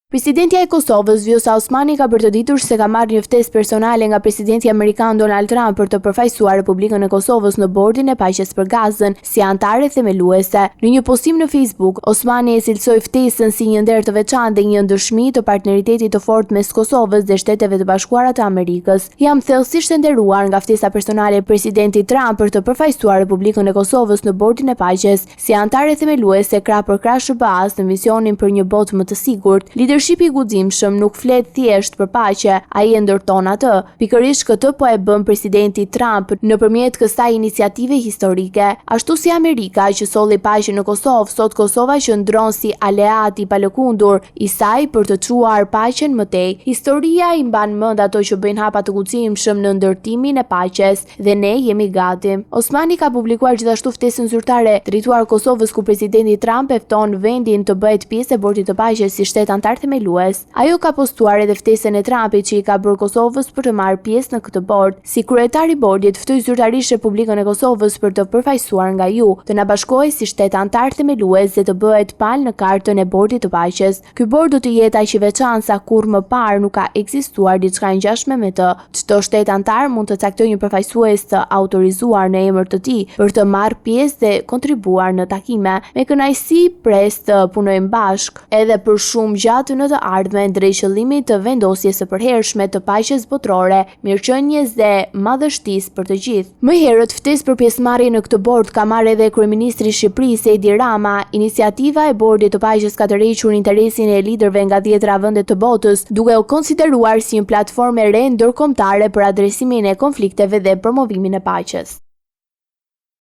Presidentja e Kosovës, Vjosa Osmani, ka bërtoditur se ka marrë një ftesë personale nga presidenti amerikan Donald Trump për të përfaqësuar Republikën e Kosovës në Bordin e Paqes për Gazën si anëtare themeluese. Në një postim në Facebook, Osmani e cilësoi ftesën si një nder të veçantë dhe një ndëshmi të partneritetit të fortë mes Kosovës dhe Shteteve të Bashkuara të Amerikës. Jam thellësisht e nderuar nga ftesa personale e presidentit Trump për të përfaqësuar Republikën e Kosovës në Bordin e Paqes si anëtare themeluese krah për krah SBA-s në misionin për një botë më të sigurt. Leadershipi i guximshëm nuk flet thjesht për paqe, ai e ndërton atë. Pikërisht këtë po e bën presidenti Trump nëpërmjet kësaj iniciative historike. Ashtu si Amerika që solli paqen në Kosovë, sot Kosova qëndron si aleat i palëkundur i saj për të çuar paqen më tej. Historia i mban mend ato që bëjnë hapa të guximshëm në ndërtimin e paqes dhe ne jemi gati. Osmani ka publikuar gjithashtu ftesën zyrtare drejtuar Kosovës ku presidenti Trump e fton vendin të bëhet pjesë e Bordit të Paqes si shtet antar themelues. Ajo ka postuar edhe ftesën e Trumpit që i ka bërë Kosovës për të marrë pjesë në këtë bord. Si kryetari i bordit, ftoi zyrtarisht Republikën e Kosovës për të përfaqësuar nga ju, të na bashkohej si shtet antar themelues dhe të bëhet palë në kartën e Bordit të Paqes. Ky bord do të jetë aq i veçantë sa kurrë më parë nuk ka ekzistuar diçka ngjashme me të. Çdo shtet antar mund të caktojë një përfaqësues të autorizuar në emër të tij për të marrë pjesë dhe kontribuar në takime. Me kënaqësi pres të punojmë bashkë edhe për shumë gjatë në të ardhmen drejt qëllimit të vendosjes së përhershme të paqes botërore, mirëqenies dhe madhështisë për të gjithë. Më herët ftesë për pjesëmarrje në këtë bord ka marrë edhe kryeministri i Shqipërisë Edi Rama. Iniciativa e Bordit të Paqes ka tërhequr interesin e liderëve nga 10 vende të botës, duke u konsideruar si një platformë e re ndërkombëtare për adresimin e konflikteve dhe promovimin e paqes.